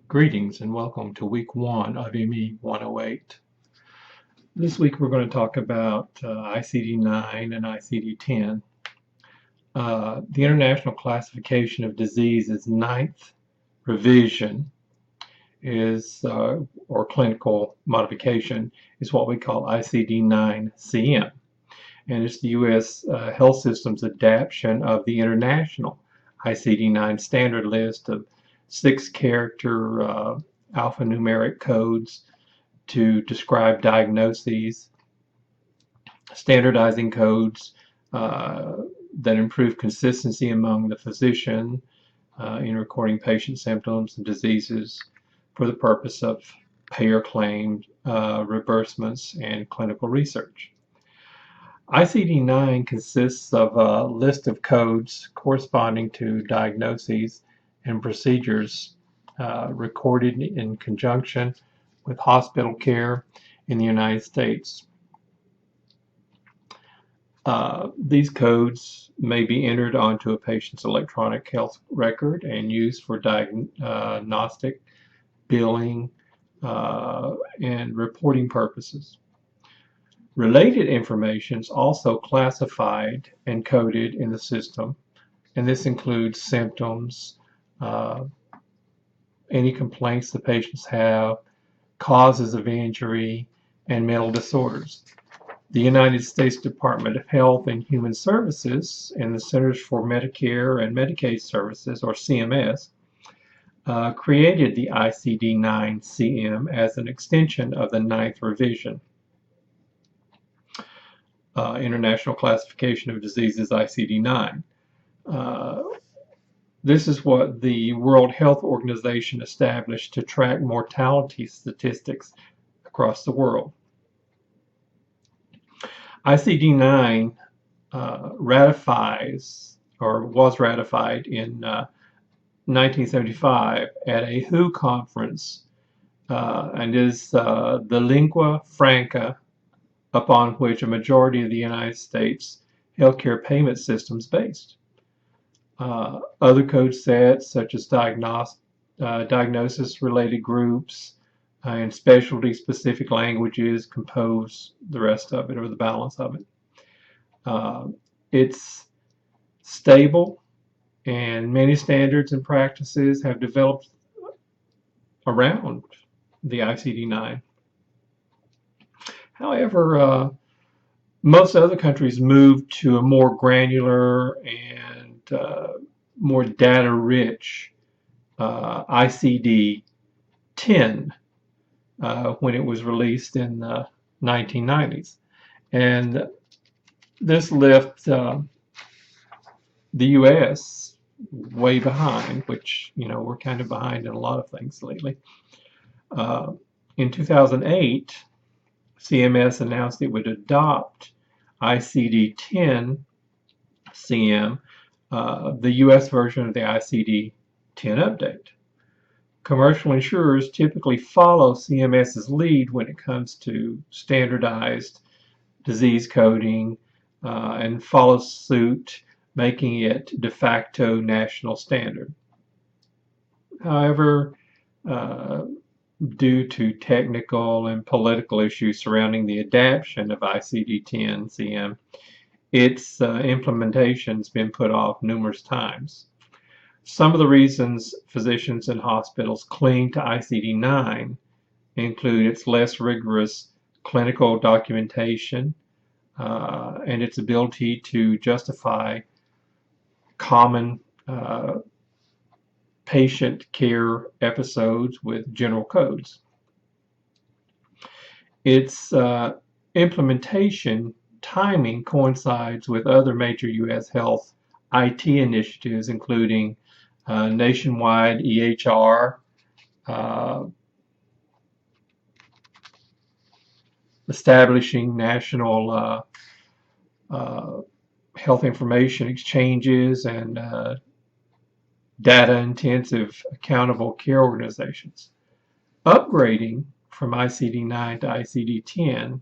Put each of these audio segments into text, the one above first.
Greetings and welcome to week 1 of ME 108. This week we're going to talk about ICD-9 and ICD-10. The International Classification of Diseases ninth revision is, or clinical modification, is what we call ICD-9-CM. And it's the U.S. Health System's adaptation of the international ICD-9 standard list of 6-character alphanumeric codes to describe diagnoses, standardizing codes that improve consistency among the physician in recording patient symptoms and diseases for the purpose of payer claims, reimbursements, and clinical research. ICD-9 consists of a list of codes corresponding to diagnoses and procedures recorded in conjunction with hospital care in the United States. These codes may be entered onto a patient's electronic health record and used for diagnostic, billing, and reporting purposes. Related information is also classified and coded in the system, and this includes symptoms, any complaints the patients have, causes of injury, and mental disorders. The United States Department of Health and Human Services and the Centers for Medicare and Medicaid Services, or CMS, created the ICD-9-CM as an extension of the ninth revision. International Classification of Diseases, ICD-9. This is what the World Health Organization established to track mortality statistics across the world. ICD-9 was ratified in 1975 at a WHO conference and is the lingua franca upon which a majority of the United States healthcare payment systems based. Other code sets such as diagnosis-related groups and specialty-specific languages compose the rest of it, or the balance of it. It's stable, and many standards and practices have developed around the ICD-9. However, most other countries moved to a more granular and more data-rich ICD-10 when it was released in the 1990s. And this left the U.S. way behind, which, we're kind of behind in a lot of things lately. In 2008, CMS announced it would adopt ICD-10-CM, the U.S. version of the ICD-10 update. Commercial insurers typically follow CMS's lead when it comes to standardized disease coding and follow suit, making it de facto national standard. However, due to technical and political issues surrounding the adoption of ICD-10-CM, its implementation has been put off numerous times. Some of the reasons physicians and hospitals cling to ICD-9 include its less rigorous clinical documentation and its ability to justify common patient care episodes with general codes. Its implementation timing coincides with other major U.S. health IT initiatives, including nationwide EHR, establishing national health information exchanges, and data-intensive accountable care organizations. Upgrading from ICD-9 to ICD-10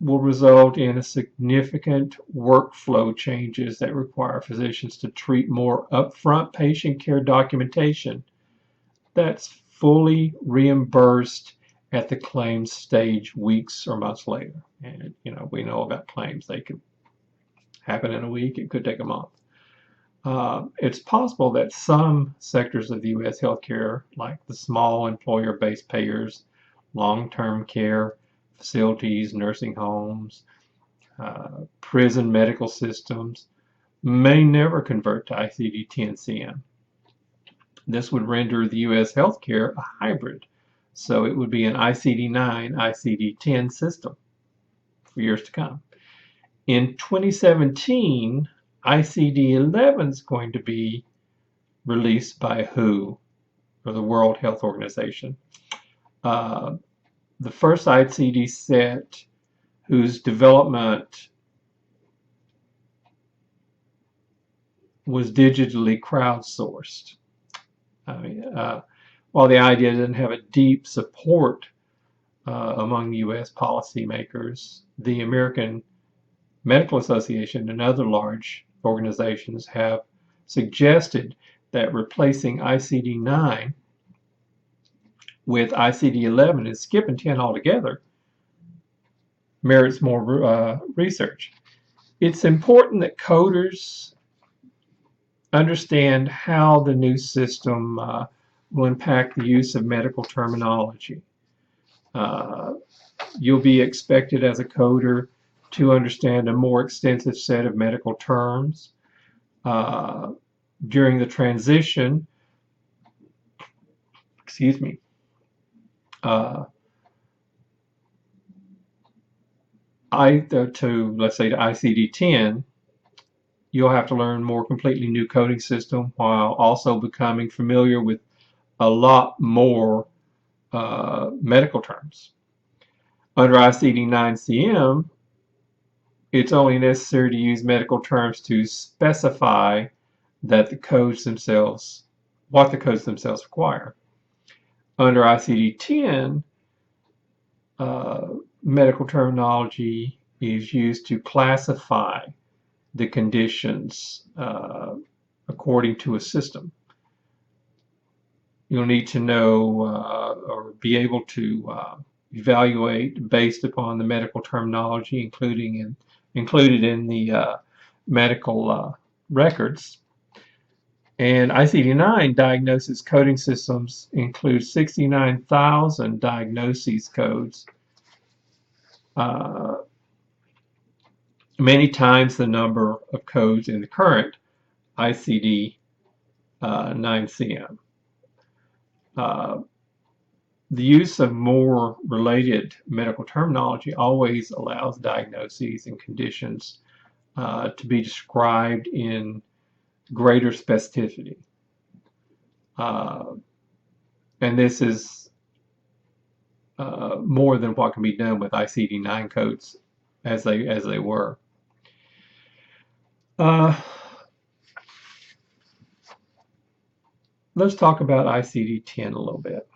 will result in a significant workflow changes that require physicians to treat more upfront patient care documentation that's fully reimbursed at the claims stage weeks or months later. And we know about claims. They could happen in a week. It could take a month. It's possible that some sectors of the U.S. healthcare, like the small employer-based payers, long-term care facilities, nursing homes, prison medical systems, may never convert to ICD-10-CM. This would render the U.S. healthcare a hybrid. So it would be an ICD-9, ICD-10 system for years to come. In 2017, ICD-11 is going to be released by WHO, or the World Health Organization. The first ICD set, whose development was digitally crowdsourced. While the idea didn't have a deep support among U.S. policymakers, the American Medical Association and other large organizations have suggested that replacing ICD-9 with ICD-11 and skipping 10 altogether merits more research. It's important that coders understand how the new system will impact the use of medical terminology. You'll be expected as a coder to understand a more extensive set of medical terms. During the transition, let's say to ICD-10, you'll have to learn more completely new coding system while also becoming familiar with a lot more medical terms. Under ICD-9-CM, it's only necessary to use medical terms to specify that the codes themselves, what the codes themselves require. Under ICD-10, medical terminology is used to classify the conditions according to a system. You'll need to know or be able to evaluate based upon the medical terminology included in the medical records. And ICD-9 diagnosis coding systems include 69,000 diagnoses codes, many times the number of codes in the current ICD-9-CM. The use of more related medical terminology always allows diagnoses and conditions to be described in greater specificity. And this is more than what can be done with ICD-9 codes as they were. Let's talk about ICD-10 a little bit.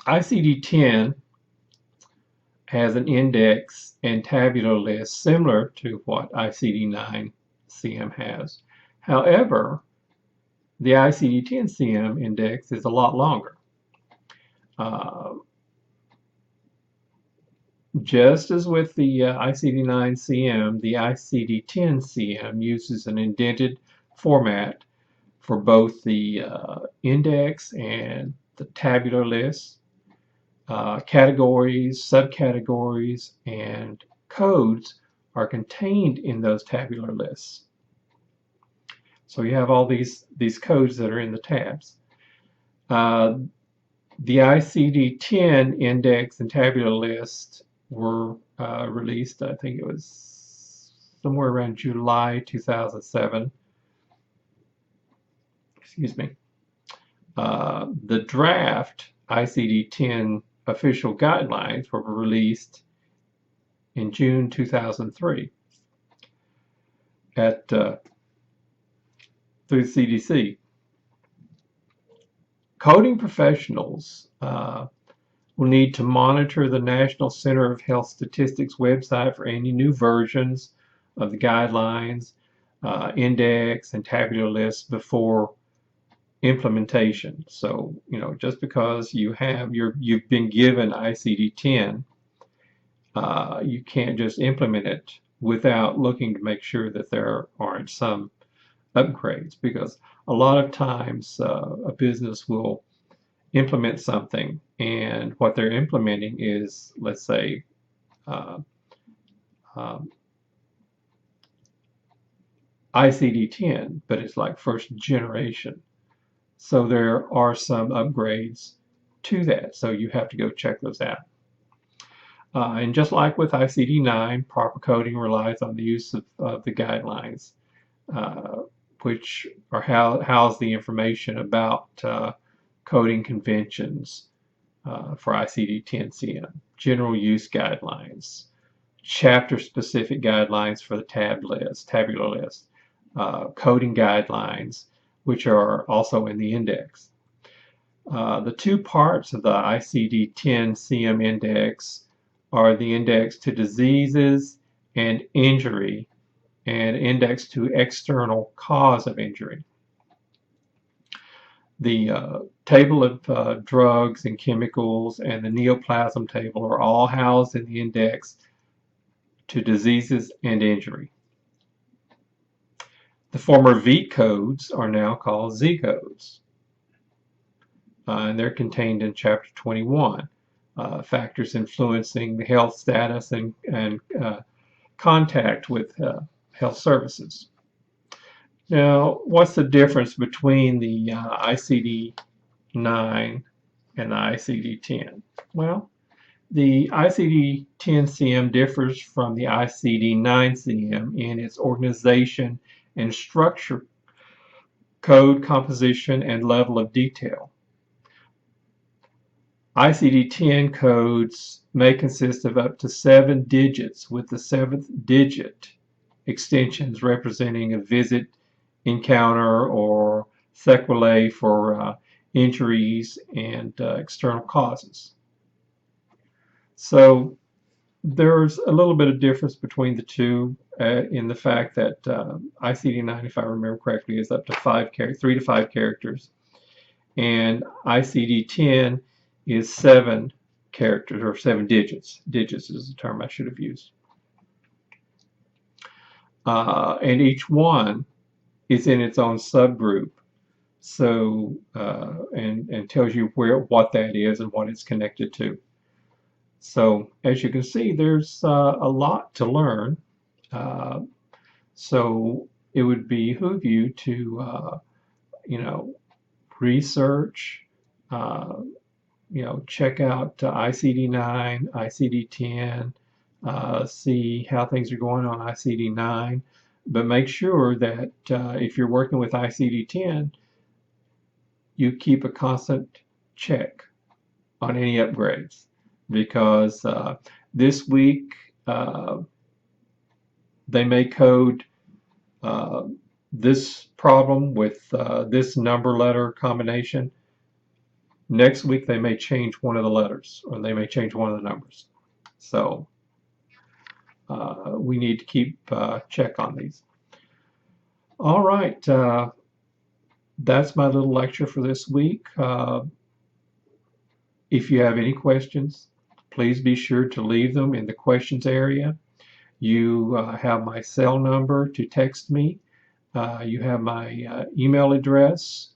ICD-10 has an index and tabular list similar to what ICD-9-CM has. However, the ICD-10-CM index is a lot longer. Just as with the ICD-9-CM, the ICD-10-CM uses an indented format for both the index and the tabular lists. Categories, subcategories, and codes are contained in those tabular lists. So you have all these codes that are in the tabs. The ICD-10 index and tabular list were released, I think it was somewhere around July 2007. Excuse me. The draft ICD-10 official guidelines were released in June 2003 through the CDC. Coding professionals will need to monitor the National Center of Health Statistics website for any new versions of the guidelines. index and tabular lists before implementation. So, just because you've been given ICD-10, you can't just implement it without looking to make sure that there aren't some upgrades, because a lot of times a business will implement something, and what they're implementing is, let's say, uh, um, ICD-10, but it's like first generation. So there are some upgrades to that. So you have to go check those out. And just like with ICD-9, proper coding relies on the use of the guidelines, which are house the information about coding conventions for ICD-10-CM, general use guidelines, chapter-specific guidelines for the tabular list, coding guidelines, which are also in the index. The two parts of the ICD-10-CM index are the index to diseases and injury, and index to external cause of injury. The table of drugs and chemicals and the neoplasm table are all housed in the index to diseases and injury. The former VEET codes are now called Z codes, and they're contained in Chapter 21, factors influencing the health status and contact with health services. Now, what's the difference between the ICD-9 and the ICD-10? Well, the ICD-10-CM differs from the ICD-9-CM in its organization and structure, code composition, and level of detail. ICD-10 codes may consist of up to 7 digits, with the 7th digit extensions representing a visit, encounter, or sequelae for injuries and external causes. So there's a little bit of difference between the two in the fact that ICD-9, if I remember correctly, is up to 3 to 5 characters, and ICD-10 is 7 characters, or 7 digits. Digits is the term I should have used. And each one is in its own subgroup, so and tells you what that is and what it's connected to. So as you can see, there's a lot to learn. So it would behoove you to research, check out ICD-9, ICD-10, see how things are going on ICD-9, but make sure that if you're working with ICD-10, you keep a constant check on any upgrades, because this week they may code this problem with this number letter combination. Next week they may change one of the letters, or they may change one of the numbers. So we need to keep check on these. All right, that's my little lecture for this week. If you have any questions, please be sure to leave them in the questions area. You have my cell number to text me. You have my email address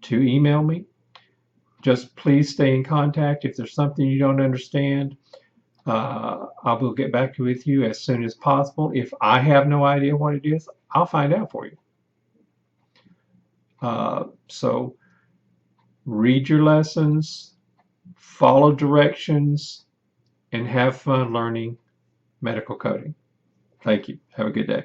to email me. Just please stay in contact. If there's something you don't understand, I will get back with you as soon as possible. If I have no idea what it is, I'll find out for you. So read your lessons, follow directions, and have fun learning medical coding. Thank you. Have a good day.